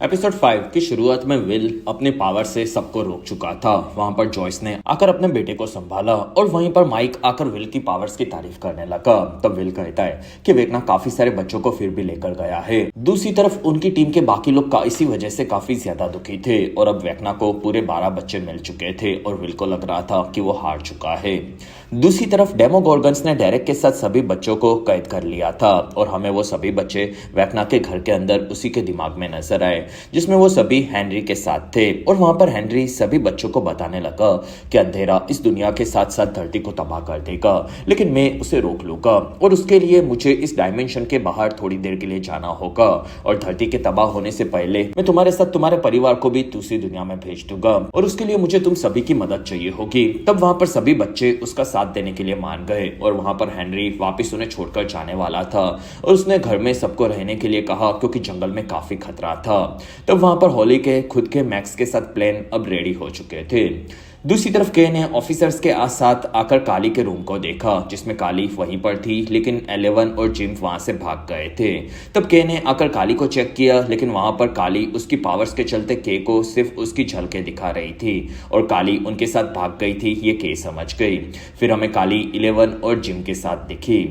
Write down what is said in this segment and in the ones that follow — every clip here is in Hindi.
एपिसोड 5 की शुरुआत में विल अपने पावर से सबको रोक चुका था। वहां पर जॉयस ने आकर अपने बेटे को संभाला और वहीं पर माइक आकर विल की पावर्स की तारीफ करने लगा। तब विल कहता है कि वेकना काफी सारे बच्चों को फिर भी लेकर गया है। दूसरी तरफ उनकी टीम के बाकी लोग इसी वजह से काफी ज्यादा दुखी थे और अब वेकना को पूरे 12 बच्चे मिल चुके थे और विल को लग रहा था कि वो हार चुका है। दूसरी तरफ डेमोगोर्गन्स ने डेरेक के साथ सभी बच्चों को कैद कर लिया था और हमें वो सभी बच्चे वेकना के घर के अंदर उसी के दिमाग में नजर आए, जिसमें वो सभी हेनरी के साथ थे। और वहां पर हेनरी सभी बच्चों को बताने लगा कि अंधेरा इस दुनिया के साथ साथ धरती को तबाह कर देगा, लेकिन मैं उसे रोक लूंगा और उसके लिए मुझे इस डायमेंशन के बाहर थोड़ी देर के लिए जाना होगा और धरती के तबाह होने से पहले मैं तुम्हारे साथ तुम्हारे परिवार को भी दूसरी दुनिया में भेज दूंगा और उसके लिए मुझे तुम सभी की मदद चाहिए होगी। तब वहां पर सभी बच्चे उसका साथ देने के लिए मान गए और वहां पर हेनरी वापस उन्हें छोड़कर जाने वाला था और उसने घर में सबको रहने के लिए कहा क्योंकि जंगल में काफी खतरा था। तब वहां पर हॉली के खुद के मैक्स के साथ प्लान अब रेडी हो चुके थे। दूसरी तरफ के ने ऑफिसर्स के साथ आकर काली के रूम को देखा, जिसमें काली वहीं पर थी लेकिन एलेवन और जिम वहां से भाग गए थे। तब के ने आकर काली को चेक किया, लेकिन वहां पर काली उसकी पावर्स के चलते के को सिर्फ उसकी झलकें दिखा रही थी और काली उनके साथ भाग गई थी, ये के समझ गई। फिर हमें काली 11 और जिम के साथ दिखी।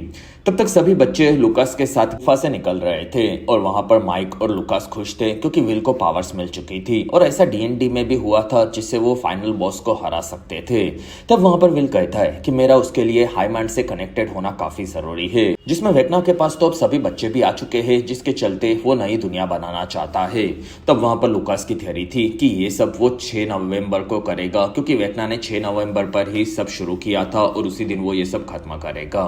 तब तक सभी बच्चे लुकास के साथ गुफा से निकल रहे थे और वहां पर माइक और लुकास खुश थे क्योंकि विल को पावर्स मिल चुकी थी और ऐसा D&D में भी हुआ था जिससे वो फाइनल बॉस को हरा सकते थे। तब वहां पर विल कहता है कि मेरा उसके लिए हाई माइंड से कनेक्टेड होना काफी जरूरी है, जिसमें वेकना के पास तो अब सभी बच्चे भी आ चुके हैं जिसके चलते वो नई दुनिया बनाना चाहता है। तब वहां पर लुकास की थ्योरी थी कि ये सब वो 6 नवंबर को करेगा क्योंकि वेकना ने 6 नवंबर पर ही सब शुरू किया था और उसी दिन वो ये सब खत्म करेगा।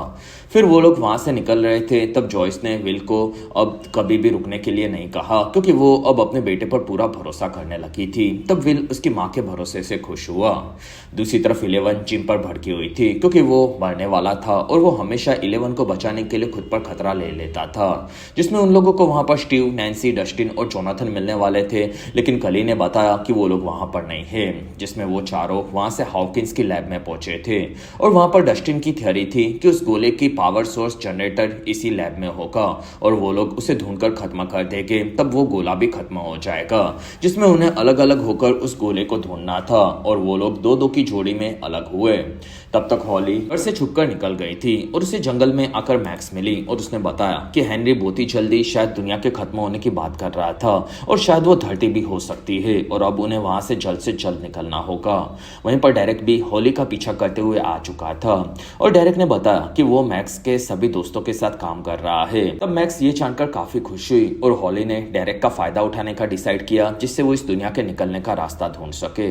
फिर वो लोग वहां से निकल रहे थे। तब जॉयस ने विल को अब कभी भी रुकने के लिए नहीं कहा क्योंकि वो अब अपने बेटे पर पूरा भरोसा करने लगी थी। तब विल उसकी माँ के भरोसे से खुश हुआ। दूसरी तरफ 11 जिम पर भड़की हुई थी क्योंकि वो मरने वाला था और वो हमेशा 11 को बचाने के लिए खुद पर खतरा ले लेता था, जिसमें उन लोगों को वहां पर स्टीव, नैन्सी, डस्टिन और जोनाथन मिलने वाले थे, लेकिन कली ने बताया कि वो लोग वहां पर नहीं है, जिसमें वो चारों वहां से हॉकिंस की लैब में पहुंचे थे और वहां पर डस्टिन की थ्योरी थी कि उस गोले की पावर सोर्स जनरेटर इसी लैब में होगा और वो लोग उसे ढूंढकर खत्म कर देंगे, तब वो गोला भी खत्म हो जाएगा, जिसमें उन्हें अलग अलग होकर उस गोले को ढूंढना था और वो लोग दो दो की जोड़ी में अलग हुए। तब तक हॉली घर से छुपकर निकल गई थी और उसे जंगल में आकर मैक्स मिली और उसने बताया कि हेनरी बहुत ही जल्दी शायद दुनिया के खत्म होने की बात कर रहा था और शायद वो धरती भी हो सकती है और अब उन्हें वहां से जल्द निकलना होगा। वहीं पर डेरेक भी हॉली का पीछा करते हुए आ चुका था और डेरेक ने बताया कि वो मैक्स के सभी दोस्तों के साथ काम कर रहा है। तब मैक्स ये जानकर काफी खुश हुई और हॉली ने डेरेक का फायदा उठाने का डिसाइड किया जिससे वो इस दुनिया के निकलने का रास्ता ढूंढ सके।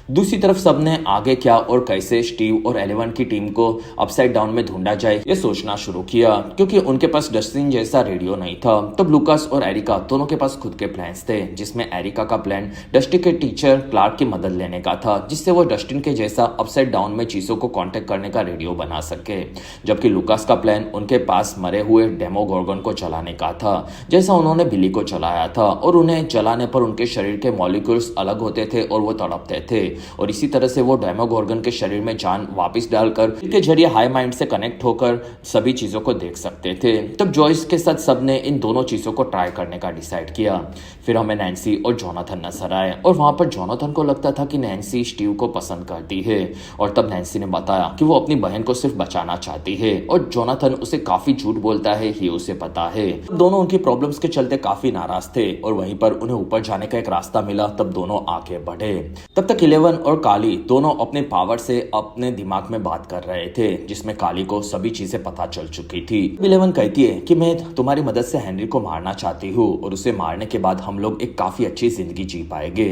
दूसरी तरफ सबने आगे क्या और कैसे स्टीव और 11 की टीम को अपसाइड डाउन में ढूंढा जाए ये सोचना शुरू किया क्योंकि उनके पास डस्टिन जैसा रेडियो नहीं था। तब लुकास और एरिका दोनों के पास खुद के प्लान्स थे, जिसमें एरिका का प्लान डस्टिन के टीचर क्लार्क की मदद लेने का था जिससे वो डस्टिन के जैसा अपसाइड डाउन में चीजों को कांटेक्ट करने का रेडियो बना सके, जबकि लुकास का प्लान उनके पास मरे हुए डेमोगोर्गन को चलाने का था जैसा उन्होंने बिली को चलाया था और उन्हें चलाने पर उनके शरीर के मॉलिक्यूल्स अलग होते थे और वो तड़पते थे और इसी तरह से वो डेमोगोर्गन के शरीर में जान वापस डालकर इसके जरिए हाई माइंड से कनेक्ट होकर सभी चीजों को देख सकते थे। तब जॉयस के साथ सबने इन दोनों चीजों को ट्राई करने का डिसाइड किया। फिर हमें नैन्सी और जोनाथन नजर आए और वहां पर जोनाथन को लगता था कि नैन्सी स्टीव को पसंद करती है और तब नैन्सी ने बताया कि वो अपनी बहन को सिर्फ बचाना चाहती है और जोनाथन उसे काफी झूठ बोलता है, ये उसे पता है। दोनों उनकी प्रॉब्लम्स के चलते काफी नाराज थे और वहीं पर उन्हें ऊपर जाने का एक रास्ता मिला, तब दोनों आगे बढ़े। तब तक 11 और काली दोनों अपने पावर से अपने दिमाग में बात कर रहे थे, जिसमें काली को सभी चीजें पता चल चुकी थी। 11 कहती है कि मैं तुम्हारी मदद से हेनरी को मारना चाहती हूँ और उसे मारने के बाद हम लोग एक काफी अच्छी जिंदगी जी पाएंगे।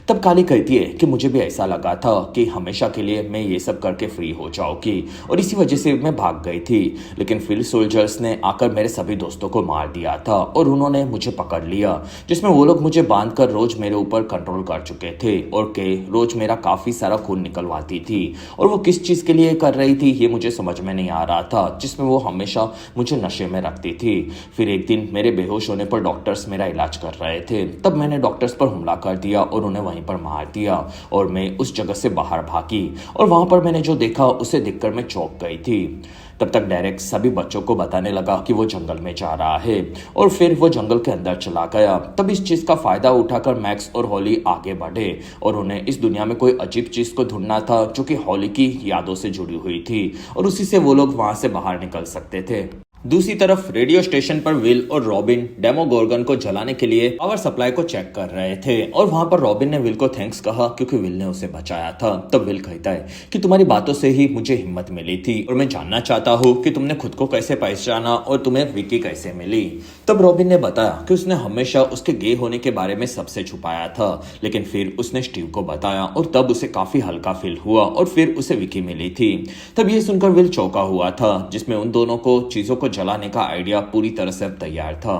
तब काली कहती है कि मुझे भी ऐसा लगा था कि हमेशा के लिए मैं ये सब करके फ्री हो जाऊंगी और इसी वजह से मैं भाग गई थी, लेकिन फिर सोल्जर्स ने आकर मेरे सभी दोस्तों को मार दिया था और उन्होंने मुझे पकड़ लिया, जिसमें वो लोग मुझे बांधकर रोज मेरे ऊपर कंट्रोल कर चुके थे और के रोज मेरा काफी सारा खून निकलवाती थी और वो किस चीज के लिए कर रही थी ये मुझे समझ में नहीं आ रहा था, जिसमें वो हमेशा मुझे नशे में रखती थी। फिर एक दिन मेरे बेहोश होने पर डॉक्टर्स मेरा इलाज कर रहे थे, तब मैंने डॉक्टर्स पर हमला कर दिया और उन्हें वहीं पर मार दिया और मैं उस जगह से बाहर भागी और वहां पर मैंने जो देखा उसे देखकर मैं चौंक गई थी। तब तक डेरेक सभी बच्चों को बताने लगा कि वो जंगल में जा रहा है और फिर वो जंगल के अंदर चला गया। तब इस चीज का फायदा उठाकर मैक्स और हॉली आगे बढ़े और उन्हें इस दुनिया में कोई अजीब चीज को ढूंढना था जो कि हॉली की यादों से जुड़ी हुई थी और उसी से वो लोग वहां से बाहर निकल सकते थे। दूसरी तरफ रेडियो स्टेशन पर विल और रॉबिन डेमोगोर्गन को जलाने के लिए पावर सप्लाई को चेक कर रहे थे और वहां पर रॉबिन ने विल को थैंक्स कहा क्योंकि विल ने उसे बचाया था। तब विल कहता है कि तुम्हारी बातों से ही मुझे हिम्मत मिली थी और मैं जानना चाहता हूँ कि तुमने खुद को कैसे पहचाना और तुम्हें विकी कैसे मिली। तब रॉबिन ने बताया कि उसने हमेशा उसके गे होने के बारे में सबसे छुपाया था, लेकिन फिर उसने स्टीव को बताया और तब उसे काफी हल्का फील हुआ और फिर उसे विकी मिली थी। तब ये सुनकर विल चौंका हुआ था, जिसमें उन दोनों को चीजों को जलाने का आइडिया पूरी तरह से तैयार था।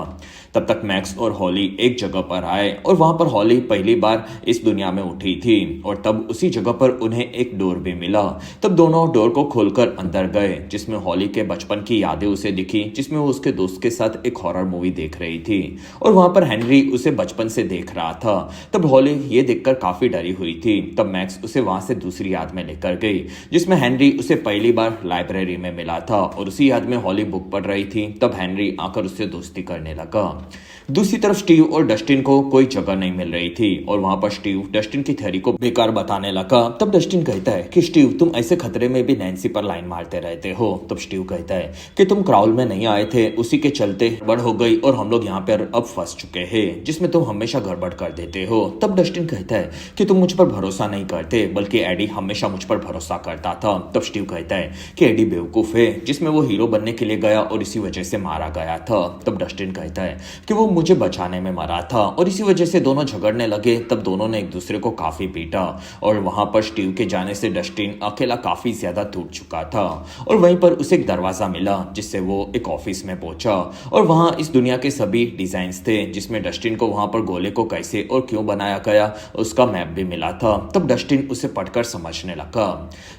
तब तक मैक्स और हॉली एक जगह पर आए और वहां पर हॉली पहली बार इस दुनिया में उठी थी और तब उसी जगह पर उन्हें एक डोर भी मिला। तब दोनों डोर को खोलकर अंदर गए, जिसमें हॉली के बचपन की यादें उसे दिखी, जिसमें वो उसके दोस्त के साथ एक हॉरर मूवी देख रही थी और वहां पर हेनरी उसे बचपन से देख रहा था। तब हॉली ये देखकर काफी डरी हुई थी। तब मैक्स उसे वहां से दूसरी याद में लेकर गई, जिसमें हेनरी उसे पहली बार लाइब्रेरी में मिला था और उसी याद में हॉली बुक पढ़ रही थी। तब हेनरी आकर उससे दोस्ती करने लगा। दूसरी तरफ स्टीव और डस्टिन को कोई जगह नहीं मिल रही थी और वहां पर स्टीव डस्टिन की थ्योरी को बेकार बताने लगा। तब डस्टिन कहता है कि स्टीव तुम ऐसे खतरे में भी नैन्सी पर लाइन मारते रहते हो। तब स्टीव कहता है कि तुम क्राउल में नहीं आए थे, उसी के चलते गड़बड़ हो गई और हम लोग यहाँ पर अब फंस चुके हैं, जिसमें तुम हमेशा गड़बड़ कर देते हो। तब डस्टिन कहता है कि तुम मुझ पर भरोसा नहीं करते, बल्कि एडी हमेशा मुझ पर भरोसा करता था। तब स्टीव कहता है कि एडी बेवकूफ है, जिसमें वो हीरो बनने के लिए गया और इसी वजह से मारा गया था। तब डस्टिन कहता है कि वो मुझे बचाने में मरा था और इसी वजह से दोनों झगड़ने लगे। तब दोनों ने एक दूसरे को काफी पीटा और वहां पर स्टीव के जाने से डस्टिन अकेला काफी ज्यादा टूट चुका था और वहीं पर उसे एक दरवाजा मिला, जिससे वो एक ऑफिस में पहुंचा और वहां इस दुनिया के सभी डिजाइन्स थे, जिसमें डस्टिन को वहां पर गोले को कैसे और क्यों बनाया गया उसका मैप भी मिला था। तब डस्टिन उसे पढ़कर समझने लगा।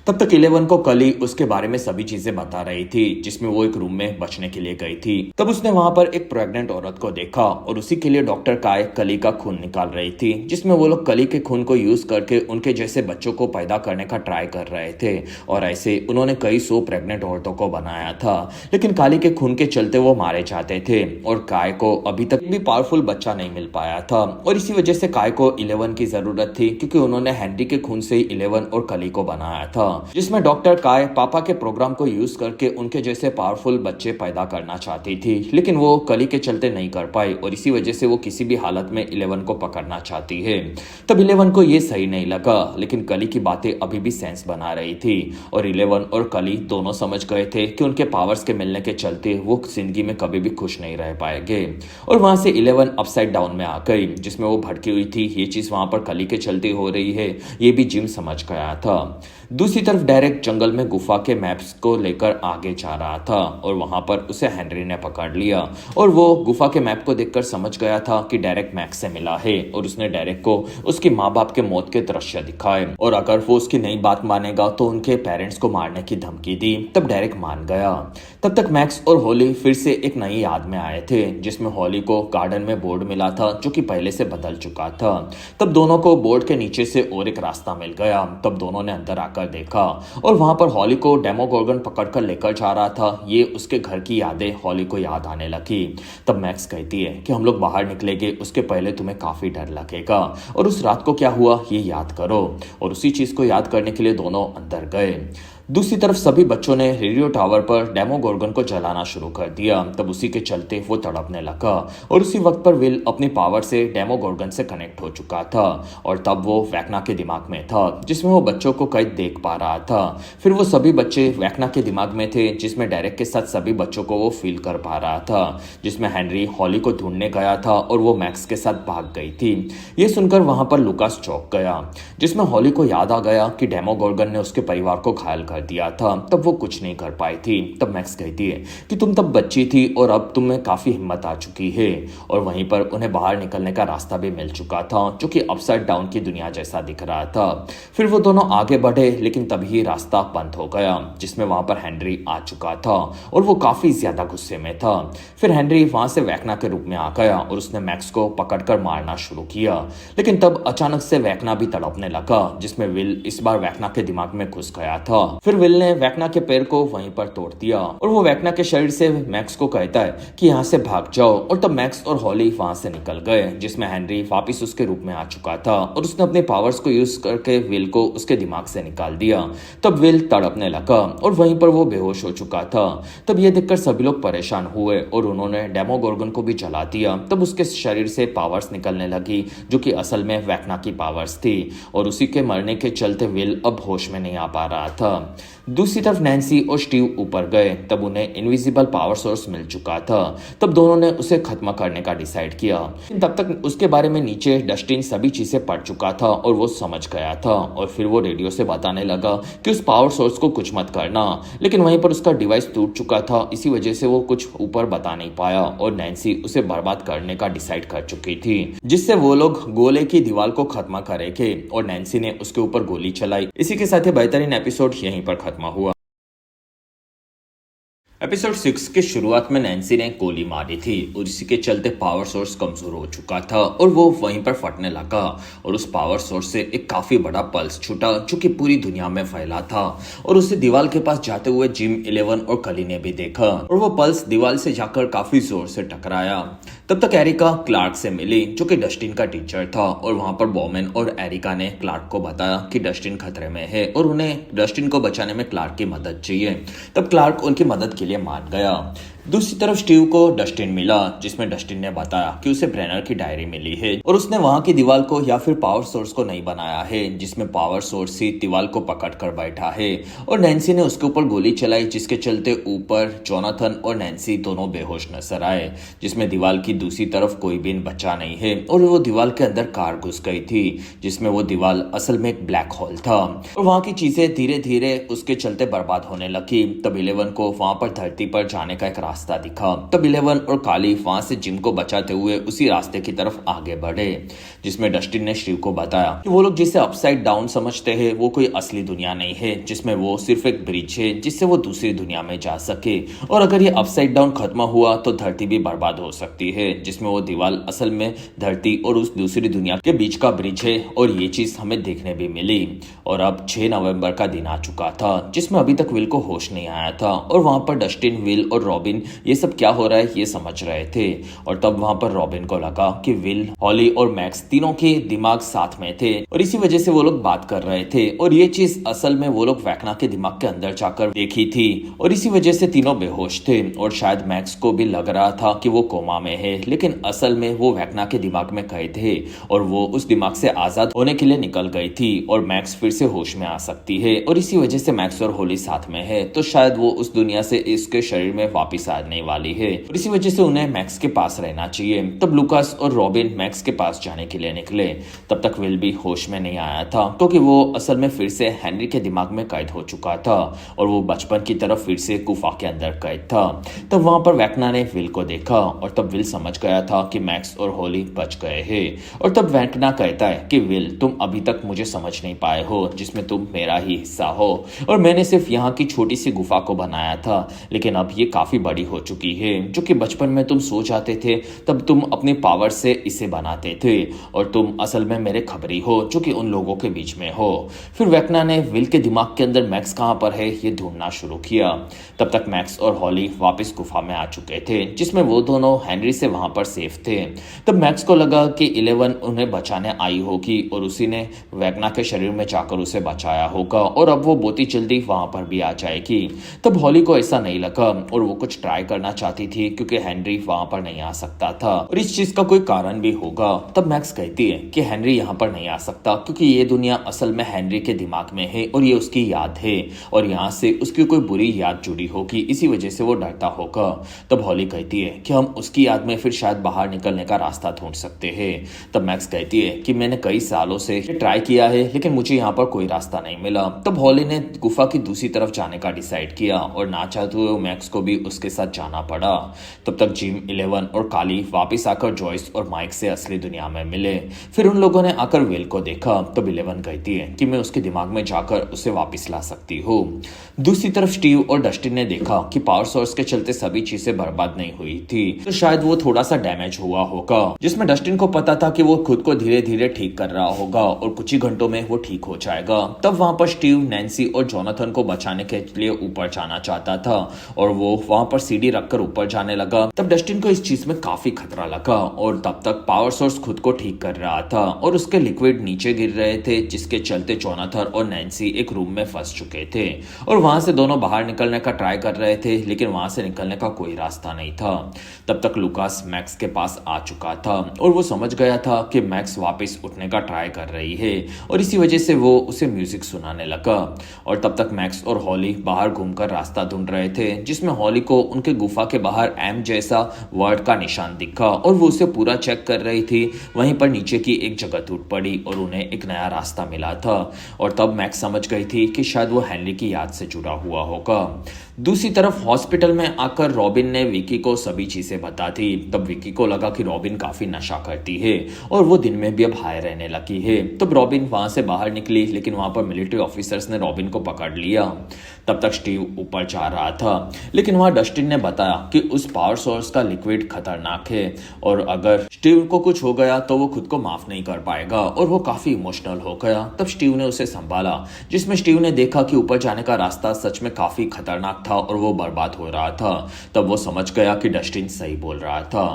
तब तक 11 को कली उसके बारे में सभी चीजें बता रही थी, जिसमें वो एक रूम में बचने के लिए गई थी। तब उसने वहां पर एक प्रेग्नेंट औरत को देखा और उसी के लिए डॉक्टर काय कली का खून निकाल रही थी, जिसमें वो लोग कली के खून को यूज करके उनके जैसे बच्चों को पैदा करने का ट्राई कर रहे थे और ऐसे उन्होंने कई 100 प्रेग्नेंट औरतों को बनाया था, लेकिन काली के खून के चलते वो मारे जाते थे और काय को अभी तक भी पावरफुल बच्चा नहीं मिल पाया था और इसी वजह से काय को 11 की जरूरत थी, क्योंकि उन्होंने हेनरी के खून से ही 11 और कली को बनाया था, जिसमें डॉक्टर काय पापा के प्रोग्राम को यूज करके उनके जैसे पावरफुल बच्चे पैदा करना चाहती थी, लेकिन वो कली के चलते नहीं कर पाई और इसी वजह से वो किसी भी हालत में 11 को पकड़ना चाहती है। तब 11 को ये सही नहीं लगा, लेकिन कली की बातें अभी भी सेंस बना रही थी और 11 और कली दोनों समझ गए थे कि उनके पावर्स के मिलने के चलते वो जिंदगी में कभी भी खुश नहीं रह पाएंगे और वहां से 11 अपसाइड डाउन में आ गई, जिसमें वो भटकी हुई थी। ये चीज वहां पर कली के चलते हो रही है, ये भी जिम समझ गया था। दूसरी तरफ डायरेक्ट जंगल में गुफा के मैप्स को लेकर आगे जा रहा था और वहां पर उसे हेनरी ने पकड़ लिया और वो गुफा के मैप को देखकर समझ गया था कि डायरेक्ट मैक्स से मिला है और उसने डायरेक्ट को उसकी माँ बाप के मौत के दृश्य दिखाए और अगर वो उसकी नई बात मानेगा तो उनके पेरेंट्स को मारने की धमकी दी। तब डायरेक्ट मान गया। तब तक मैक्स और हॉली फिर से एक नई याद में आए थे, जिसमें हॉली को गार्डन में बोर्ड मिला था जो कि पहले से बदल चुका था। तब दोनों को बोर्ड के नीचे से और एक रास्ता मिल गया। तब दोनों ने अंदर आकर देखा और वहां पर हॉली को डेमोगोर्गन पकड़कर लेकर जा रहा था। ये उसके घर की यादें हॉली को याद आने लगी। तब मैक्स कहती है कि हम लोग बाहर निकलेंगे, उसके पहले तुम्हें काफी डर लगेगा और उस रात को क्या हुआ ये याद करो और उसी चीज को याद करने के लिए दोनों अंदर गए। दूसरी तरफ सभी बच्चों ने रेडियो टावर पर डेमोगोर्गन को जलाना शुरू कर दिया। तब उसी के चलते वो तड़पने लगा और उसी वक्त पर विल अपनी पावर से डेमोगोर्गन से कनेक्ट हो चुका था और तब वो वैक्ना के दिमाग में था, जिसमें वो बच्चों को कैद देख पा रहा था। फिर वो सभी बच्चे वैक्ना के दिमाग में थे, जिसमें डायरेक्ट के साथ सभी बच्चों को वो फील कर पा रहा था, जिसमें हेनरी हॉली को ढूंढने गया था और वो मैक्स के साथ भाग गई थी। ये सुनकर वहां पर लुकास चौंक गया, जिसमें हॉली को याद आ गया कि डेमोगोर्गन ने उसके परिवार को घायल कर दिया था। तब वो कुछ नहीं कर पाई थी। तब मैक्स कहती है कि तुम तब बच्ची थी और अब तुम में काफी हिम्मत आ चुकी है और वहीं पर उन्हें बाहर निकलने का रास्ता भी मिल चुका था, जो कि अपसाइड डाउन की दुनिया जैसा दिख रहा था। फिर वो दोनों आगे बढ़े, लेकिन तभी रास्ता बंद हो गया, जिसमें वहां पर हेनरी आ चुका था और वो काफी ज्यादा गुस्से में था। फिर हेनरी वहां से वैक्ना के रूप में आ गया और उसने मैक्स को पकड़कर मारना शुरू किया, लेकिन तब अचानक से वैक्ना भी तड़पने लगा, जिसमें विल इस बार वैक्ना के दिमाग में घुस गया था। फिर विल ने वैकना के पैर को वहीं पर तोड़ दिया और वो वैकना के शरीर से मैक्स को कहता है कि यहाँ से भाग जाओ, और तब मैक्स और हॉली वहां से निकल गए, जिसमें हेनरी वापिस उसके रूप में आ चुका था और उसने अपने पावर्स को यूज करके विल को उसके दिमाग से निकाल दिया। तब विल तड़पने लगा और वहीं पर वो बेहोश हो चुका था। तब ये देखकर सभी लोग परेशान हुए और उन्होंने डेमोगोर्गन को भी जला दिया। तब उसके शरीर से पावर्स निकलने लगी जो कि असल में वैकना की पावर्स थी, और उसी के मरने के चलते विल अब होश में नहीं आ पा रहा था। दूसरी तरफ नैन्सी और स्टीव ऊपर गए, तब उन्हें इनविजिबल पावर सोर्स मिल चुका था। तब दोनों ने उसे खत्म करने का डिसाइड किया। तब तक उसके बारे में नीचे डस्टिन सभी चीजें पढ़ चुका था और वो समझ गया था, और फिर वो रेडियो से बताने लगा कि उस पावर सोर्स को कुछ मत करना, लेकिन वहीं पर उसका डिवाइस टूट चुका था, इसी वजह से वो कुछ ऊपर बता नहीं पाया और नैन्सी उसे बर्बाद करने का डिसाइड कर चुकी थी, जिससे वो लोग गोले की दीवार को खत्म करेंगे और नैन्सी ने उसके ऊपर गोली चलाई। इसी के साथ ही बेहतरीन एपिसोड यहीं पर खत्म हुआ। एपिसोड 6 के शुरुआत में नैन्सी ने गोली मारी थी और इसी के चलते पावर सोर्स कमजोर हो चुका था और वो वहीं पर फटने लगा, और उस पावर सोर्स से एक काफी बड़ा पल्स छूटा जो कि पूरी दुनिया में फैला था, और उसे दीवार के पास जाते हुए जिम 11 और कली ने भी देखा, और वो पल्स दीवार से जाकर काफी जोर से टकराया। तब तक एरिका क्लार्क से मिली जो कि डस्टिन का टीचर था, और वहां पर बॉमन और एरिका ने क्लार्क को बताया कि डस्टिन खतरे में है और उन्हें डस्टिन को बचाने में क्लार्क की मदद चाहिए। तब क्लार्क उनकी मदद के लिए मान गया। दूसरी तरफ स्टीव को डस्टिन मिला, जिसमें डस्टिन ने बताया कि उसे ब्रेनर की डायरी मिली है और उसने वहां की दीवार को या फिर पावर सोर्स को नहीं बनाया है, जिसमें पावर सोर्स ही दीवार को पकड़ कर बैठा है, और नैन्सी ने उसके ऊपर गोली चलाई, जिसके चलते ऊपर जोनाथन और नैन्सी दोनों बेहोश नजर आए, जिसमें दीवार की दूसरी तरफ कोई भी बच्चा नहीं है, और वो दीवार के अंदर कार घुस गई थी, जिसमें वो दीवार असल में एक ब्लैक होल था, और वहां की चीजें धीरे धीरे उसके चलते बर्बाद होने लगी। तब 11 को वहां पर धरती पर जाने का एक रास्ता दिखा। तब 11 और काली वहां से जिम को बचाते हुए उसी रास्ते की तरफ आगे बढ़े, जिसमें डस्टिन ने स्टीव को बताया कि वो लोग जिसे अपसाइड डाउन समझते हैं वो कोई असली दुनिया नहीं है, जिसमें वो सिर्फ एक ब्रिज है जिससे वो दूसरी दुनिया में जा सके, और अगर ये अपसाइड डाउन खत्म हुआ तो धरती भी बर्बाद हो सकती है, जिसमें वो दीवार असल में धरती और उस दूसरी दुनिया के बीच का ब्रिज है, और ये चीज हमें देखने भी मिली। और अब 6 नवंबर का दिन आ चुका था, जिसमें अभी तक विल को होश नहीं आया था, और वहां पर डस्टिन, विल और रॉबिन ये सब क्या हो रहा है ये समझ रहे थे, और तब वहां पर रॉबिन को लगा कि विल, हॉली और मैक्स तीनों के दिमाग साथ में थे, और इसी वजह से वो लोग बात कर रहे थे, और ये चीज असल में वो लोग वैकना के दिमाग के अंदर जाकर देखी थी, और इसी वजह से तीनों बेहोश थे, और शायद मैक्स को भी लग रहा था कि वो कोमा में है, लेकिन असल में वो वैकना के दिमाग में कैद थे, और वो उस दिमाग से आजाद होने के लिए निकल गई थी, और मैक्स फिर से होश में आ सकती है, और इसी वजह से मैक्स और होली साथ में है, तो शायद वो उस दुनिया से इसके शरीर में वापिस आने वाली है, और इसी वजह से उन्हें मैक्स के पास रहना चाहिए। तब लुकास और रॉबिन मैक्स के पास जाने के लिए निकले। तब तक विल भी होश में नहीं आया था, क्योंकि वो असल में फिर से हेनरी के दिमाग में कैद हो चुका था, और वो बचपन की तरफ फिर से गुफा के अंदर कैद था। तब वहां पर वैकना ने विल को देखा, और तब विल समझ गया था कि मैक्स और होली बच गए हैं, और तब वैकना कहता है कि विल, तुम अभी तक मुझे समझ नहीं पाए हो, जिसमें तुम मेरा ही हिस्सा हो, और मैंने सिर्फ यहाँ की छोटी सी गुफा को बनाया था, लेकिन अब ये काफी बड़ी हो चुकी है, जो कि बचपन में तुम सो जाते थे तब तुम अपनी पावर से इसे बनाते थे, और तुम असल में मेरे खबरी हो जो कि उन लोगों के बीच में हो। फिर वैकना ने विल के दिमाग के अंदर मैक्स कहां पर है ये ढूंढना शुरू किया। तब तक मैक्स और हॉली वापस गुफा में आ चुके थे, जिसमें वो दोनों हेनरी से वहां पर सेफ थे। तब मैक्स को लगा कि 11 उन्हें बचाने आई होगी, और उसी ने वैकना के शरीर में जाकर उसे बचाया होगा, और अब वो बहुत ही जल्दी वहां पर भी आ जाएगी। तब हॉली को ऐसा नहीं लगा, और वो कुछ ट्राई करना चाहती थी क्योंकि हेनरी वहां पर नहीं आ सकता था, और इस चीज का कोई कारण भी होगा। तब मैक्स कहती है कि हेनरी यहाँ पर नहीं आ सकता क्योंकि ये दुनिया असल में हेनरी के दिमाग में है, और ये उसकी याद है, और यहाँ से उसकी कोई बुरी याद जुड़ी होगी, इसी वजह से वो डरता होगा। तब हॉली कहती है कि हम उसकी याद में फिर शायद बाहर निकलने का रास्ता ढूंढ सकते हैं। तब मैक्स कहती है कि मैंने कई सालों से ट्राई किया है, लेकिन मुझे यहाँ पर कोई रास्ता नहीं मिला। तब हॉली ने गुफा की दूसरी तरफ जाने का डिसाइड किया, और ना चाहते हुए मैक्स को भी उसके साथ जाना पड़ा। तब तक जिम, इलेवन और काली वापस आकर जॉयस और माइक से असली दुनिया में मिले। फिर उन लोगों ने आकर विल को देखा। तब इलेवन कहती है कि मैं उसके दिमाग में जाकर उसे वापस ला सकती हूँ। दूसरी तरफ स्टीव और डस्टिन ने देखा कि पावर सोर्स के चलते सभी चीजें बर्बाद नहीं हुई थी, तो शायद वो थोड़ा सा डैमेज हुआ होगा, जिसमें डस्टिन को पता था कि वो खुद को धीरे धीरे ठीक कर रहा होगा और कुछ ही घंटों में वो ठीक हो जाएगा। तब वहां पर स्टीव नैन्सी और जोनाथन को बचाने के लिए ऊपर जाना चाहता था और वो वहां पर सीढ़ी रखकर ऊपर जाने लगा। तब डस्टिन को इस चीज में काफी खतरा लगा और तब तक पावर सोर्स खुद को ठीक कर रहा था और उसके लिक्विड नीचे गिर रहे थे, जिसके चलते जोनाथन और नैन्सी एक रूम में फंस चुके थे और वहां से दोनों बाहर निकलने का ट्राई कर रहे थे, लेकिन वहां से निकलने का कोई रास्ता नहीं था। तब तक लुकास मैक्स के पास आ चुका था और वो समझ गया था कि मैक्स वापस उठने का ट्राई कर रही है और इसी वजह से वो उसे म्यूजिक सुनाने लगा। और तब तक मैक्स और हॉली बाहर घूमकर रास्ता ढूंढ रहे थे, जिसमें हॉली को उनके गुफा के बाहर एम जैसा वर्ड का निशान दिखा और वो उसे पूरा चेक कर रही थी। वहीं पर नीचे की एक जगह टूट पड़ी और उन्हें एक नया रास्ता मिला था और तब मैक्स समझ गई थी कि शायद वो हेनरी की याद से जुड़ा हुआ होगा। दूसरी तरफ हॉस्पिटल में आकर रॉबिन ने विकी को सभी चीजें बता दी। तब विकी को लगा कि रॉबिन काफी नशा करती है और वो दिन में भी अब हाई रहने लगी है। तब रॉबिन वहां से बाहर निकली, लेकिन वहां पर मिलिट्री ऑफिसर्स ने रॉबिन को पकड़ लिया। तब तक स्टीव ऊपर जा रहा था, लेकिन वहां डस्टिन ने बताया कि उस पावर सोर्स का लिक्विड खतरनाक है और अगर स्टीव को कुछ हो गया तो वो खुद को माफ नहीं कर पाएगा और वो काफी इमोशनल हो गया। तब स्टीव ने उसे संभाला, जिसमें स्टीव ने देखा कि ऊपर जाने का रास्ता सच में काफी खतरनाक था और वो बर्बाद हो रहा था। तब वो समझ गया कि डस्टिन सही बोल रहा था।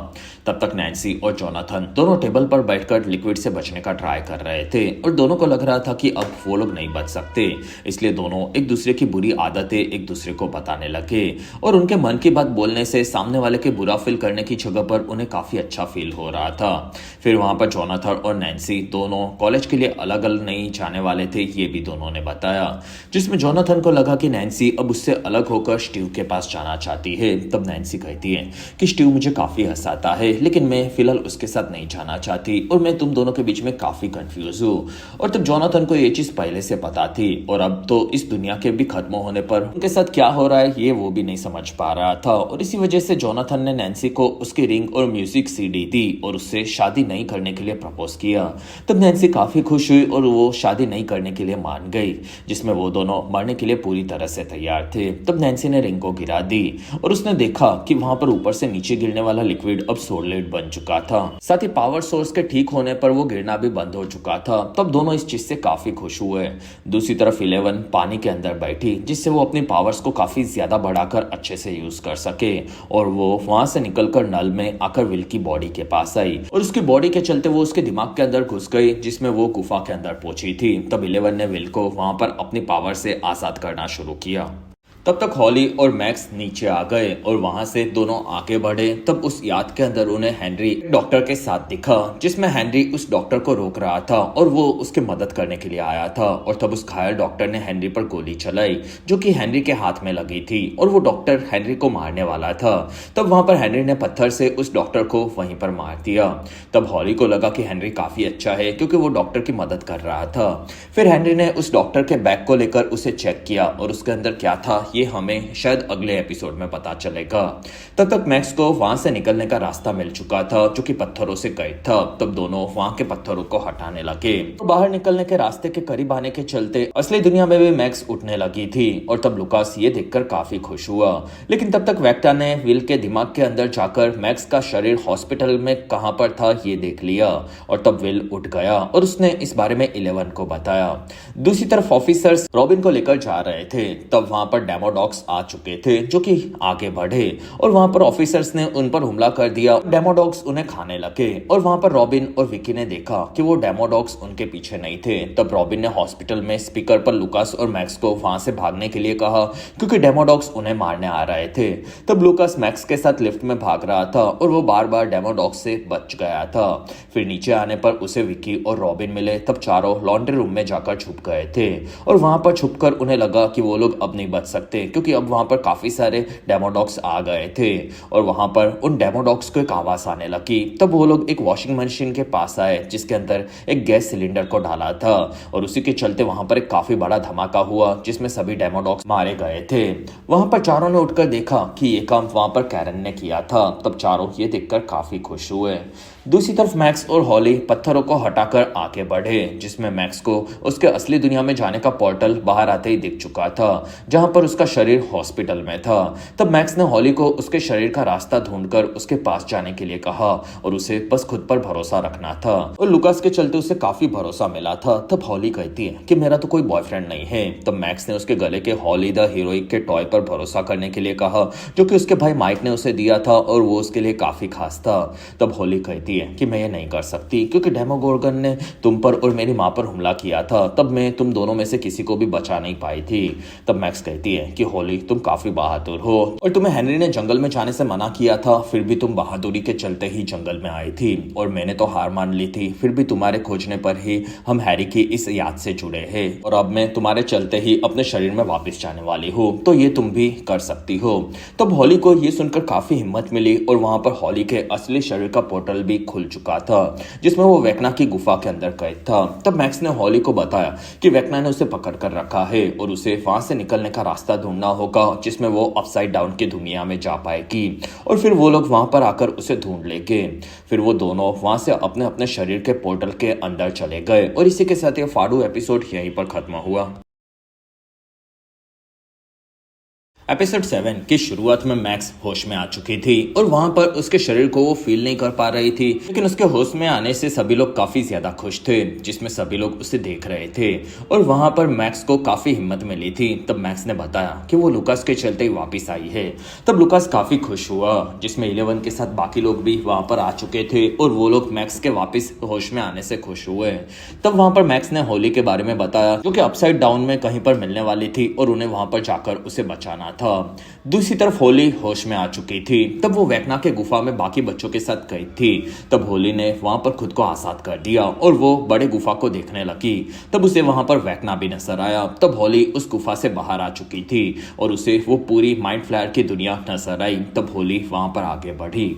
तब तक नैन्सी और जोनाथन दोनों टेबल पर बैठकर लिक्विड से बचने का ट्राई कर रहे थे और दोनों को लग रहा था कि अब वो लोग नहीं बच सकते, इसलिए दोनों एक दूसरे की बुरी आदतें एक दूसरे को बताने लगे और उनके मन की बात बोलने से सामने वाले के बुरा फील करने की जगह पर उन्हें काफी अच्छा फील हो रहा था। फिर वहां पर जोनाथन और नैन्सी दोनों कॉलेज के लिए अलग अलग नहीं जाने वाले थे, ये भी दोनों ने बताया, जिसमें जोनाथन को लगा कि नैन्सी अब उससे अलग होकर स्टीव के पास जाना चाहती है। तब नैन्सी कहती है कि स्टीव मुझे काफी हंसाता है, लेकिन मैं फिलहाल उसके साथ नहीं जाना चाहती और मैं तुम दोनों के बीच में काफी कंफ्यूज हूँ। और तब जोनाथन को ये चीज पहले से पता थी और अब तो इस दुनिया के भी खत्म होने पर उनके साथ क्या हो रहा है ये वो भी नहीं समझ पा रहा था और इसी वजह से जोनाथन ने नैन्सी को उसकी रिंग और म्यूजिक सीडी दी और उससे शादी नहीं करने के लिए प्रपोज किया। तब नैन्सी काफी खुश हुई और वो शादी नहीं करने के लिए मान गई, जिसमें वो दोनों मरने के लिए पूरी तरह से तैयार थे। तब नैन्सी ने रिंग को गिरा दी और उसने देखा कि वहां पर ऊपर से नीचे गिरने वाला लिक्विड अब सोलिड बन चुका था। साथ ही पावर सोर्स के ठीक होने पर वो गिरना भी बंद हो चुका था। तब दोनों इस चीज से काफी खुश हुए। दूसरी तरफ इलेवन पानी के अंदर बैठी, जिससे वो अपनी पावर्स को काफी ज्यादा बढ़ाकर अच्छे से यूज कर सके और वो वहां से निकलकर नल में आकर विल की बॉडी के पास आई और उसकी बॉडी के चलते वो उसके दिमाग के अंदर घुस गई, जिसमें वो गुफा के अंदर पहुंची थी। तब इलेवन ने विल को वहां पर अपनी पावर से आजाद करना शुरू किया। तब तक हॉली और मैक्स नीचे आ गए और वहां से दोनों आगे बढ़े। तब उस याद के अंदर उन्हें हेनरी डॉक्टर के साथ दिखा, जिसमें हेनरी उस डॉक्टर को रोक रहा था और वो उसकी मदद करने के लिए आया था। और तब उस घायल डॉक्टर ने हेनरी पर गोली चलाई, जो कि हेनरी के हाथ में लगी थी और वो डॉक्टर हेनरी को मारने वाला था। तब वहां पर हेनरी ने पत्थर से उस डॉक्टर को वहीं पर मार दिया। तब हॉली को लगा कि हेनरी काफी अच्छा है क्योंकि वो डॉक्टर की मदद कर रहा था। फिर हेनरी ने उस डॉक्टर के बैग को लेकर उसे चेक किया और उसके अंदर क्या था ये हमें शायद अगले एपिसोड में पता चलेगा। तब तक मैक्स को वहां से निकलने का रास्ता मिल चुका था, जो कि पत्थरों से कैद था। तब दोनों वहां के पत्थरों को हटाने लगे। तो बाहर निकलने के रास्ते के करीब आने के चलते असली दुनिया में भी मैक्स उठने लगी थी और तब लुकास ये देखकर काफी खुश हुआ। लेकिन तब तक वेक्टा ने विल के दिमाग के अंदर जाकर मैक्स का शरीर हॉस्पिटल में कहां पर था ये देख लिया और तब विल उठ गया और उसने इस बारे में इलेवन को बताया। दूसरी तरफ ऑफिसर्स रॉबिन को लेकर जा रहे थे। तब वहां पर डेमोडॉग्स आ चुके थे, जो कि आगे बढ़े और वहां पर ऑफिसर्स ने उन पर हमला कर दिया। डेमोडॉग्स उन्हें खाने लगे और वहां पर रॉबिन और विकी ने देखा कि वो डेमोडॉग्स उनके पीछे नहीं थे। तब रॉबिन ने हॉस्पिटल में स्पीकर पर लुकास और मैक्स को वहां से भागने के लिए कहा, क्योंकि डेमोडॉग्स उन्हें मारने आ रहे थे। तब लुकास मैक्स के साथ लिफ्ट में भाग रहा था और वो बार बार डेमोडॉग्स से बच गया था। फिर नीचे आने पर उसे विकी और रॉबिन मिले। तब चारों लॉन्ड्री रूम में जाकर छुप गए थे और वहां पर छुपकर उन्हें लगा कि वो लोग अब नहीं बच सकते करते क्योंकि अब वहां पर काफी सारे डेमोडॉग्स आ गए थे और वहां पर उन डेमोडॉग्स को एक आवाज आने लगी। तब वो लोग एक वॉशिंग मशीन के पास आए जिसके अंदर एक गैस सिलेंडर को डाला था और उसी के चलते वहां पर एक काफी बड़ा धमाका हुआ जिसमें सभी डेमोडॉग्स मारे गए थे। वहां पर चारों ने उठकर देखा कि ये काम वहां पर कैरन ने किया था। तब चारों ये देखकर काफी खुश हुए। दूसरी तरफ मैक्स और हॉली पत्थरों को हटाकर आगे बढ़े जिसमें मैक्स को उसके असली दुनिया में जाने का पोर्टल बाहर आते ही दिख चुका था जहां पर उसका शरीर हॉस्पिटल में था। तब मैक्स ने हॉली को उसके शरीर का रास्ता ढूंढकर उसके पास जाने के लिए कहा और उसे बस खुद पर भरोसा रखना था और लुकास के चलते उसे काफी भरोसा मिला था। तब हॉली कहती है कि मेरा तो कोई बॉयफ्रेंड नहीं है। तब मैक्स ने उसके गले के हॉली द हीरोइक के टॉय पर भरोसा करने के लिए कहा जो कि उसके भाई माइक ने उसे दिया था और वो उसके लिए काफी खास था। तब हॉली कहती है कि मैं ये नहीं कर सकती क्योंकि डेमोगोर्गन ने तुम पर और मेरी माँ पर हमला किया था। तब मैं तुम दोनों में से किसी को भी बचा नहीं पाई थी। तब मैक्स कहती है कि हॉली तुम काफी बहादुर हो और तुम्हें हेनरी ने जंगल में जाने से मना किया था फिर भी तुम बहादुरी के चलते ही जंगल में आई थी और मैंने तो हार मान ली थी फिर भी तुम्हारे खोजने पर ही हम हैरी की इस याद से जुड़े हैं और अब मैं तुम्हारे चलते ही अपने शरीर में वापस जाने वाली हूँ तो ये तुम भी कर सकती हो। तब हॉली को ये सुनकर काफी हिम्मत मिली और वहां पर हॉली के असली शरीर का पोर्टल भी खुल चुका था जिसमें वो वेकना की गुफा के अंदर कैद था। तब मैक्स ने हॉली को बताया कि वेकना ने उसे पकड़ कर रखा है और उसे वहां से निकलने का रास्ता ढूंढना होगा जिसमें वो अपसाइड डाउन की दुनिया में जा पाएगी और फिर वो लोग वहां पर आकर उसे ढूंढ लेंगे। फिर वो दोनों वहां से अपने अपने शरीर के पोर्टल के अंदर चले गए और इसी के साथ ये फाडू एपिसोड यहीं पर खत्म हुआ। एपिसोड 7 की शुरुआत में मैक्स होश में आ चुकी थी और वहां पर उसके शरीर को वो फील नहीं कर पा रही थी लेकिन उसके होश में आने से सभी लोग काफी ज्यादा खुश थे जिसमें सभी लोग उसे देख रहे थे और वहां पर मैक्स को काफी हिम्मत मिली थी। तब मैक्स ने बताया कि वो लुकास के चलते ही वापिस आई है। तब लुकास काफी खुश हुआ जिसमें 11 के साथ बाकी लोग भी वहां पर आ चुके थे और वो लोग मैक्स के वापिस होश में आने से खुश हुए। तब वहां पर मैक्स ने होली के बारे में बताया जो कि अपसाइड डाउन में कहीं पर मिलने वाली थी और उन्हें वहां पर जाकर उसे बचाना था। दूसरी तरफ होली होश में आ चुकी थी। तब वो वेकना के गुफा में बाकी बच्चों के साथ गई थी। तब होली ने वहां पर खुद को आजाद कर दिया और वो बड़े गुफा को देखने लगी। तब उसे वहां पर वेकना भी नजर आया। तब होली उस गुफा से बाहर आ चुकी थी और उसे वो पूरी माइंड फ्लायर की दुनिया नजर आई। तब होली वहां पर आगे बढ़ी।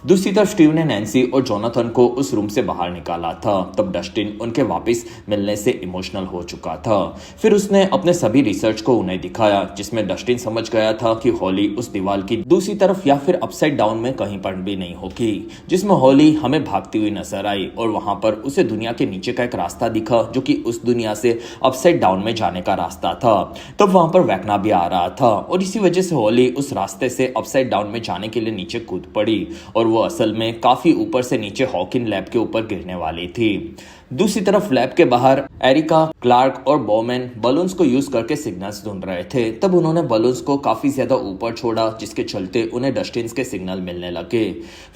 दूसरी तरफ स्टीव ने नैन्सी और जोनाथन को उस रूम से बाहर निकाला था। तब डस्टिन उनके वापस मिलने से इमोशनल हो चुका था। फिर उसने अपने सभी रिसर्च को उन्हें दिखाया जिसमें डस्टिन समझ गया था कि हॉली उस दीवार की दूसरी तरफ या फिर अपसाइड डाउन में कहीं पर भी नहीं होगी जिसमें हॉली हमें भागती हुई नजर आई और वहां पर उसे दुनिया के नीचे का एक रास्ता दिखा जो कि उस दुनिया से अपसाइड डाउन में जाने का रास्ता था। तब वहां पर वेकना भी आ रहा था और इसी वजह से हॉली उस रास्ते से अपसाइड डाउन में जाने के लिए नीचे कूद पड़ी और वो असल में काफी ऊपर से नीचे हॉकिन लैब के ऊपर गिरने वाली थी। दूसरी तरफ लैब के बाहर एरिका, क्लार्क और बॉमैन बलून्स को यूज करके सिग्नल्स ढूंढ रहे थे। तब उन्होंने बलून्स को काफी ज्यादा ऊपर छोड़ा जिसके चलते उन्हें डस्टिन्स के सिग्नल मिलने लगे।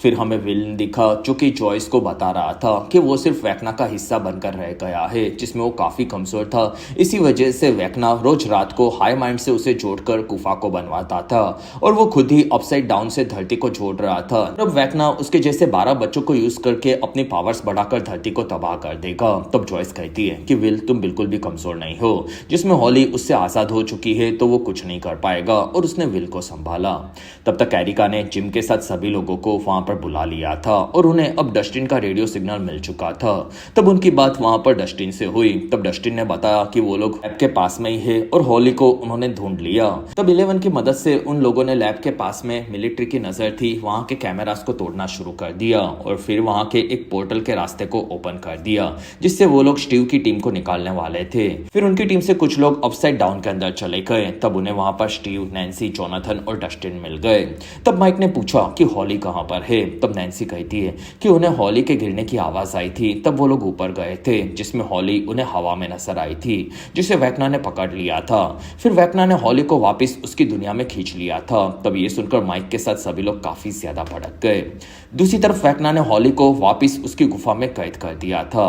फिर हमें विलन दिखा जो कि जॉयस को बता रहा था कि वो सिर्फ वेकना का हिस्सा बनकर रह गया है जिसमें वो काफी कमजोर था। इसी वजह से वेकना रोज रात को हाई माइंड से उसे जोड़कर गुफा को बनवाता था और वो खुद ही अपसाइड डाउन से धरती को जोड़ रहा था। अब वेकना उसके जैसे 12 बच्चों को यूज करके अपनी पावर्स बढ़ाकर धरती को तबाह कर देगा। तब जॉयस कहती है कि विल तुम बिल्कुल भी कमजोर नहीं हो जिसमें हॉली उससे आजाद हो चुकी है तो वो कुछ नहीं कर पाएगा और उसने विल को संभाला। तब तक एरिका ने जिम के साथ सभी लोगों को वहां पर बुला लिया था और उन्हें अब डस्टिन का रेडियो सिग्नल मिल चुका था। तब उनकी बात वहां पर डस्टिन से हुई। तब डस्टिन ने बताया कि वो लोग लैब के पास में ही है और हॉली को उन्होंने ढूंढ लिया। तब 11 की मदद से उन लोगों ने लैब के पास में मिलिट्री की नजर थी वहां के कैमरास को तोड़ना शुरू कर दिया और फिर वहां के एक पोर्टल के रास्ते को ओपन कर दिया जिससे वो लोग स्टीव की टीम को निकालने वाले थे। फिर उनकी टीम से कुछ लोग अपसाइड डाउन के अंदर चले गए। तब उन्हें वहां पर स्टीव, नैन्सी, जोनाथन और डस्टिन मिल गए। तब माइक ने पूछा कि हॉली कहां पर है। तब नैन्सी कहती है कि उन्हें हॉली के गिरने की आवाज आई थी। तब वो लोग ऊपर गए थे जिसमें हॉली उन्हें हवा में नजर आई थी जिसे वेकना ने पकड़ लिया था। फिर वेकना ने हॉली को वापस उसकी दुनिया में खींच लिया था। तब ये सुनकर माइक के साथ सभी लोग काफी ज्यादा भड़क गए दूसरी तरफ वेक्ना ने हॉली को वापस उसकी गुफा में कैद कर दिया था।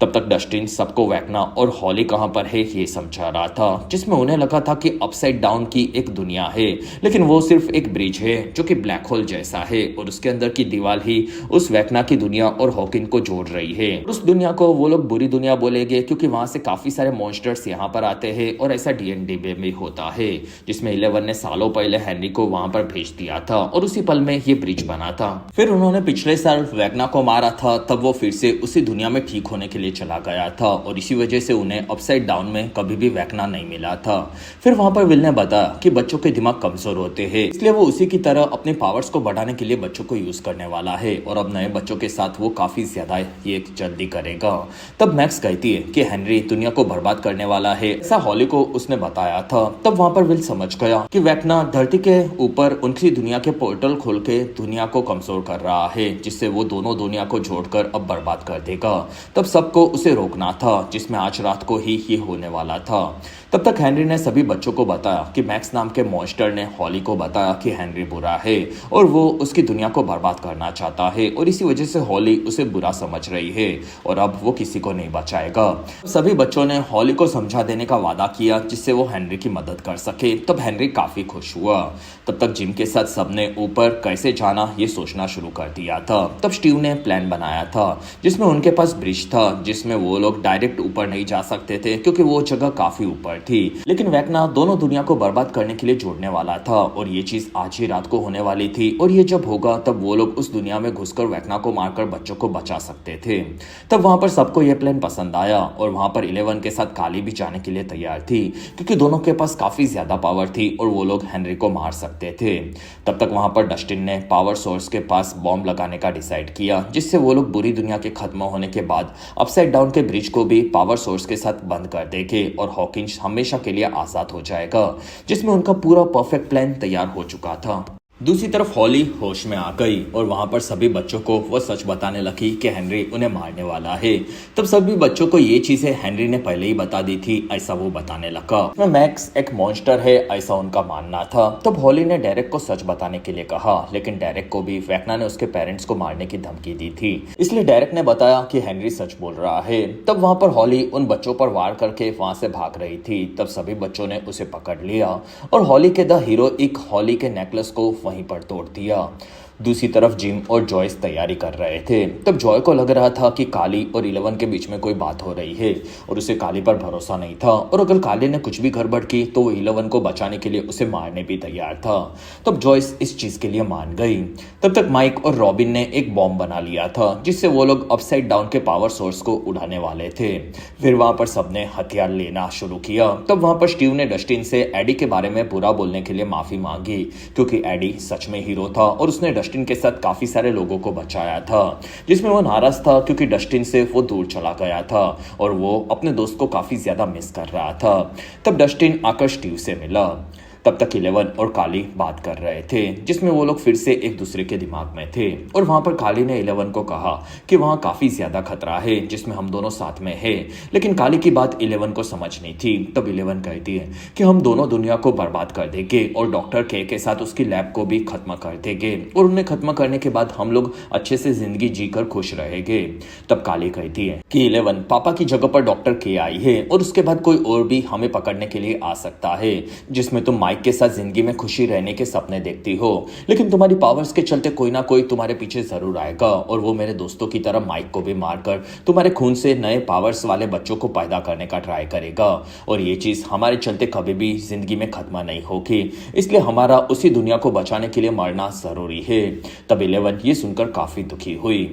तब तक डस्टिन सबको वेक्ना और हॉली कहां पर है ये समझा रहा था, जिसमें उन्हें लगा था कि अपसाइड डाउन की एक दुनिया है, लेकिन वो सिर्फ एक ब्रिज है जो कि ब्लैक होल जैसा है और उसके अंदर की दीवार ही उस वेक्ना की दुनिया और हॉकिन को जोड़ रही है। उस दुनिया को वो लोग बुरी दुनिया बोलेंगे क्योंकि वहां से काफी सारे मॉन्स्टर्स यहाँ पर आते हैं और ऐसा D&D में भी होता है, जिसमें 11 ने सालों पहले हेनरी को वहां पर भेज दिया था और उसी पल में ये ब्रिज बना था। फिर उन्होंने पिछले साल वेक्ना को मारा था, तब वो फिर से उसी दुनिया में ठीक होने के लिए चला गया था और इसी वजह से उन्हें अपसाइड डाउन में कभी भी वेक्ना नहीं मिला था। फिर वहां पर विल ने बताया कि बच्चों के दिमाग कमजोर होते हैं, इसलिए वो उसी की तरह अपने पावर्स को बढ़ाने के लिए बच्चों को यूज करने वाला है और अब नए बच्चों के साथ वो काफी ज्यादा ये जल्दी करेगा। तब मैक्स कहती है कि हेनरी दुनिया को बर्बाद करने वाला है, ऐसा हॉली को उसने बताया था। तब वहां पर विल समझ गया कि वेक्ना धरती के ऊपर उनकी दुनिया के पोर्टल खोल के दुनिया को कमजोर कर रहा है, जिससे वो दोनों दुनिया को जोड़कर अब बर्बाद कर देगा। तब सबको उसे रोकना था, जिसमें आज रात को ही ये होने वाला था। तब तक हेनरी ने सभी बच्चों को बताया कि मैक्स नाम के मॉन्स्टर ने हॉली को बताया कि हेनरी बुरा है और वो उसकी दुनिया को बर्बाद करना चाहता है और इसी वजह से हॉली उसे बुरा समझ रही है और अब वो किसी को नहीं बचाएगा। सभी बच्चों ने हॉली को समझा देने का वादा किया जिससे वो हेनरी की मदद कर सके। तब हेनरी काफी खुश हुआ। तब तक जिम के साथ सबने ऊपर कैसे जाना ये सोचना शुरू कर दिया था। तब स्टीव ने प्लान बनाया था जिसमें उनके पास ब्रिज था, जिसमें वो लोग डायरेक्ट ऊपर नहीं जा सकते थे क्योंकि वो जगह काफी ऊपर थी, लेकिन वेक्ना दोनों दुनिया को बर्बाद करने के लिए जोड़ने वाला था और ये चीज आज ही रात को होने वाली थी और ये जब होगा तब वो लोग उस दुनिया में घुसकर वेक्ना को मारकर बच्चों को बचा सकते थे। तब वहां पर सबको ये प्लान पसंद आया और वहां पर 11 के साथ काली भी जाने के लिए तैयार थी क्योंकि दोनों के पास काफी ज्यादा पावर थी और वो लोग हेनरी को मार सकते थे। तब तक वहां पर डस्टिन ने पावर सोर्स के पास बॉम्ब लगाने का डिसाइड किया, जिससे वो लोग बुरी दुनिया के खत्म होने के बाद अपसाइड डाउन के ब्रिज को भी पावर सोर्स के साथ बंद कर देंगे और हॉकिंस हमेशा के लिए आजाद हो जाएगा, जिसमें उनका पूरा परफेक्ट प्लान तैयार हो चुका था। दूसरी तरफ हॉली होश में आ गई और वहां पर सभी बच्चों को वो सच बताने लगी कि हेनरी उन्हें मारने वाला है। तब सभी बच्चों को ये चीजें हेनरी ने पहले ही बता दी थी, ऐसा वो बताने लगा। मैक्स एक मॉन्स्टर है ऐसा उनका मानना था। तब हॉली ने डेरेक को सच बताने के लिए कहा, लेकिन डेरेक को भी वेक्ना ने उसके पेरेंट्स को मारने की धमकी दी थी, इसलिए डेरेक ने बताया कि हेनरी सच बोल रहा है। तब वहां पर हॉली उन बच्चों पर वार करके वहां से भाग रही थी। तब सभी बच्चों ने उसे पकड़ लिया और हॉली के द हीरोइक हॉली के नेकलेस को वहीं पर तोड़ दिया। दूसरी तरफ जिम और जॉयस तैयारी कर रहे थे। तब जॉय को लग रहा था कि काली और 11 के बीच में कोई बात हो रही है और उसे काली पर भरोसा नहीं था और अगर काली ने कुछ भी गड़बड़ की तो वो 11 को बचाने के लिए उसे मारने भी तैयार था। तब जॉयस इस चीज के लिए मान गई। तब तक माइक और रॉबिन ने एक बॉम्ब बना लिया था जिससे वो लोग अपसाइड डाउन के पावर सोर्स को उड़ाने वाले थे। फिर वहां पर सबने हथियार लेना शुरू किया। तब वहां पर स्टीव ने डस्टिन से एडी के बारे में बुरा बोलने के लिए माफी मांगी क्योंकि एडी सच में हीरो था और उसने डस्टिन के साथ काफी सारे लोगों को बचाया था, जिसमें वो नाराज था क्योंकि डस्टिन से वो दूर चला गया था और वो अपने दोस्त को काफी ज्यादा मिस कर रहा था। तब डस्टिन आकर स्टीव से मिला। तब तक 11 और काली बात कर रहे थे, जिसमें वो लोग फिर से एक दूसरे के दिमाग में थे और वहां पर काली ने 11 को कहा कि वहां काफी ज्यादा खतरा है जिसमें हम दोनों साथ में है, लेकिन काली की बात 11 को समझ नहीं थी। तब 11 कहती है कि हम दोनों दुनिया को बर्बाद कर देंगे और डॉक्टर के साथ उसकी लैब को भी खत्म कर देंगे और उन्हें खत्म करने के बाद हम लोग अच्छे से जिंदगी जीकर खुश रहेंगे। तब काली कहती है कि 11 पापा की जगह पर डॉक्टर के आई है और उसके बाद कोई और भी हमें पकड़ने के लिए आ सकता है, जिसमें तुम के साथ जिंदगी में खुशी रहने के सपने देखती हो, लेकिन तुम्हारी पावर्स के चलते कोई ना कोई तुम्हारे पीछे जरूर आएगा और वो मेरे दोस्तों की तरह माइक को भी मारकर तुम्हारे खून से नए पावर्स वाले बच्चों को पैदा करने का ट्राई करेगा और ये चीज हमारे चलते कभी भी जिंदगी में खत्म नहीं होगी, इसलिए हमारा उसी दुनिया को बचाने के लिए मरना जरूरी है। तब 11 ये सुनकर काफी दुखी हुई।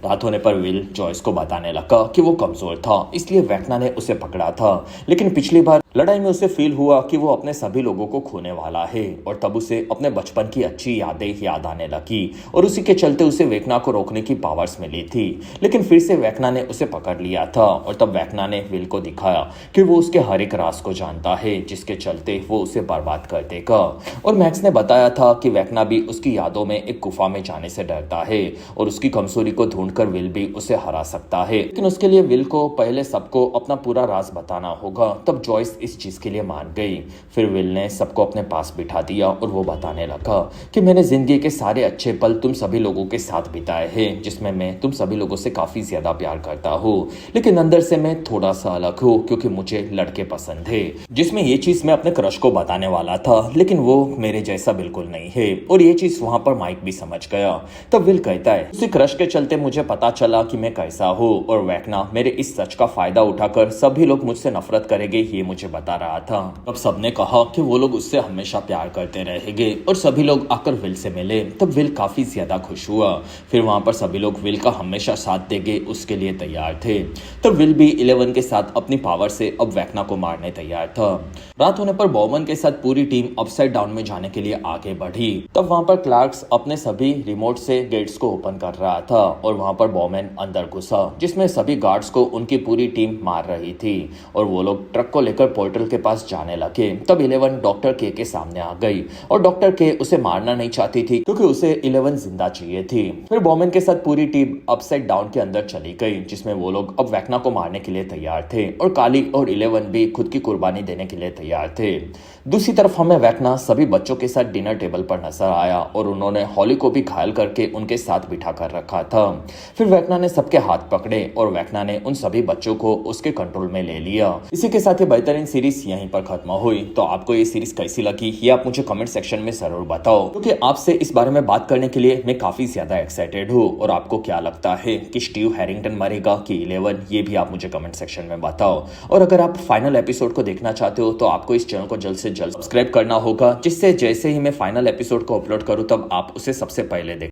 रात होने पर विल जॉयस को बताने लगा कि वो कमजोर था, इसलिए वेक्ना ने उसे पकड़ा था, लेकिन पिछली बार लड़ाई में उसे फील हुआ कि वो अपने सभी लोगों को खोने वाला है और तब उसे अपने बचपन की अच्छी यादें याद आने लगी और उसी के चलते उसे वेक्ना को रोकने की पावर्स मिली थी, लेकिन फिर से वेक्ना ने उसे पकड़ लिया था और तब वेक्ना ने विल को दिखाया कि वो उसके हर एक राज को जानता है जिसके चलते वो उसे बर्बाद कर देगा और मैक्स ने बताया था कि वेक्ना भी उसकी यादों में एक गुफा में जाने से डरता है और उसकी कमजोरी को ढूंढकर विल भी उसे हरा सकता है, लेकिन उसके लिए विल को पहले सबको अपना पूरा राज बताना होगा। तब जॉयस इस चीज के लिए मान गई। फिर विल ने सबको अपने पास बिठा दिया और वो बताने लगा कि मैंने जिंदगी के सारे अच्छे पल तुम सभी लोगों के साथ बिताए हैं, जिसमें मैं तुम सभी लोगों से काफी ज्यादा प्यार करता हूँ, लेकिन अंदर से मैं थोड़ा सा अलग हूँ क्योंकि मुझे लड़के पसंद है। जिसमें ये चीज मैं अपने क्रश को बताने वाला था, लेकिन वो मेरे जैसा बिल्कुल नहीं है और ये चीज वहां पर माइक भी समझ गया। तब विल कहता है, उसी क्रश के चलते मुझे पता चला कि मैं कैसा हूँ और वैकना मेरे इस सच का फायदा उठाकर सभी लोग मुझसे नफरत करेंगे ये मुझे बता रहा था। अब सबने कहा कि वो लोग उससे हमेशा प्यार करते रहेंगे और सभी लोग आकर विल से मिले। तब विल काफी ज्यादा खुश हुआ। फिर वहां पर सभी लोग विल का हमेशा साथ देंगे उसके लिए तैयार थे। तब विल भी 11 के साथ अपनी पावर से अब वैकना को मारने तैयार था। रात होने पर बॉमन के साथ पूरी टीम अपसाइड डाउन में जाने के लिए आगे बढ़ी। तब वहां पर क्लार्क्स अपने सभी रिमोट से गेट्स को ओपन कर रहा था और वहां पर बॉमन अंदर घुसा, जिसमें सभी गार्ड्स को उनकी पूरी टीम मार रही थी और वो लोग ट्रक को लेकर पोर्टल के पास जाने लगे। तब 11 डॉक्टर के सामने आ गई और डॉक्टर के उसे मारना नहीं चाहती थी क्योंकि उसे 11 जिंदा चाहिए थी। फिर बॉमन के साथ पूरी टीम अपसाइड डाउन के अंदर चली गई, जिसमें वो लोग अब वैकना को मारने के लिए तैयार थे और काली और 11 भी खुद की कुर्बानी देने के लिए तैयार थे। दूसरी तरफ हमें वैकना सभी बच्चों के साथ डिनर टेबल पर नजर आया और उन्होंने हॉली को भी घायल करके उनके साथ बिठा कर रखा था। फिर वैकना ने सबके हाथ पकड़े और वैकना ने उन सभी बच्चों को उसके कंट्रोल में ले लिया। इसी के साथ ये बेहतरीन सीरीज यहीं पर खत्म हुई। तो आपको ये सीरीज कैसी लगी ये आप मुझे कमेंट सेक्शन में जरूर बताओ, क्योंकि आपसे इस बारे में बात करने के लिए मैं काफी ज्यादा एक्साइटेड हूँ। और आपको क्या लगता है कि स्टीव हैरिंगटन मरेगा कि 11, ये भी आप मुझे कमेंट सेक्शन में बताओ। और अगर आप फाइनल एपिसोड को देखना चाहते हो तो आपको इस चैनल को जल्द से जल्द सब्सक्राइब करना होगा, जिससे जैसे ही मैं फाइनल एपिसोड को अपलोड करूँ तब आप उसे सबसे पहले देख